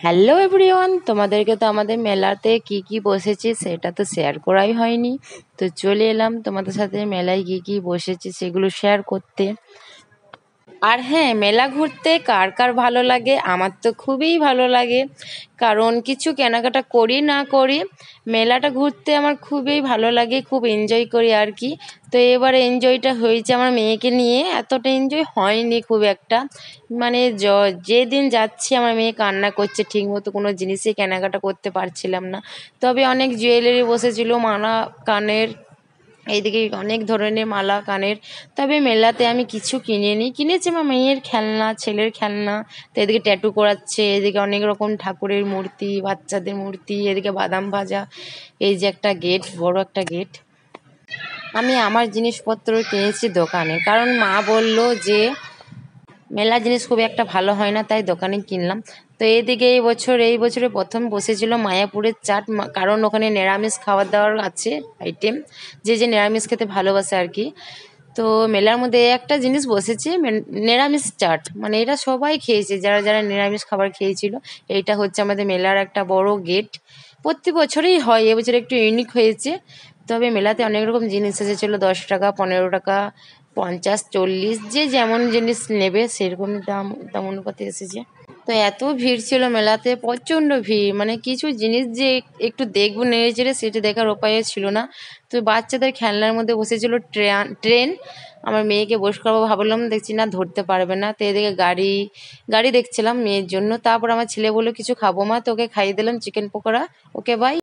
Hello everyone, তোমাদেরকে তো আমাদের মেলাতে কি কি বসেছে সেটা তো শেয়ার করাই হয়নি। তো চলে এলাম তোমাদের সাথে মেলায় কি কি বসেছে সেগুলো শেয়ার করতে। আর হ্যাঁ, মেলা ঘুরতে কার কার ভালো লাগে? আমার তো খুবই ভালো লাগে, কারণ কিছু কেনাকাটা করি না করি মেলাটা ঘুরতে আমার খুবই ভালো লাগে, খুব এনজয় করি আর কি। তো এবারে এনজয়টা হয়েছে আমার মেয়েকে নিয়ে, এতটা এনজয় হয়নি খুব একটা। মানে যেদিন যাচ্ছি আমার মেয়ে কান্না করছে, ঠিকমতো কোনো জিনিসই কেনাকাটা করতে পারছিলাম না। তবে অনেক জুয়েলারি বসেছিল, মালা, কানের, এইদিকে অনেক ধরনের মালা কানের। তবে মেলাতে আমি কিছু কিনিনি, কিনেছি আমার মেয়ের খেলনা, ছেলের খেলনা। তো এদিকে ট্যাটু করাচ্ছে, এদিকে অনেক রকম ঠাকুরের মূর্তি, বাচ্চাদের মূর্তি, এদিকে বাদাম ভাজা। এই যে একটা গেট, বড় একটা গেট। আমি আমার জিনিসপত্র কিনেছি দোকানে, কারণ মা বলল যে মেলা জিনিস খুব একটা ভালো হয় না, তাই দোকানে কিনলাম। তো এইদিকে এই বছরে প্রথম বসেছিল মায়াপুরের চাট, কারণ ওখানে নিরামিষ খাবার দাবার আছে আইটেম, যে যে নিরামিষ খেতে ভালোবাসে আর কি। তো মেলার মধ্যে একটা জিনিস বসেছে, নিরামিষ চাট, মানে এটা সবাই খেয়েছে যারা যারা নিরামিষ খাবার খেয়েছিল। এইটা হচ্ছে আমাদের মেলার একটা বড় গেট, প্রতি বছরেই হয়, এবছর একটু ইউনিক হয়েছে। তবে মেলাতে অনেক রকম জিনিস এসেছিলো, 10 টাকা, 15 টাকা, 50, 40, যে যেমন জিনিস নেবে সেরকম দাম অনুপাতে এসেছে। তো এত ভিড় ছিল মেলাতে, প্রচণ্ড ভিড়, মানে কিছু জিনিস যে একটু দেখবো নেড়ে চেড়ে সেটা দেখার উপায় ছিল না। তো বাচ্চাদের খেলনার মধ্যে বসেছিল ট্রেন। আমার মেয়েকে বসে করাবো ভাবলাম, দেখছি না ধরতে পারবে না। তো এদিকে গাড়ি গাড়ি দেখছিলাম মেয়ের জন্য। তারপর আমার ছেলে বললো কিছু খাবো মা, তো ওকে খাইয়ে দিলাম চিকেন পকোড়া। Okay bye.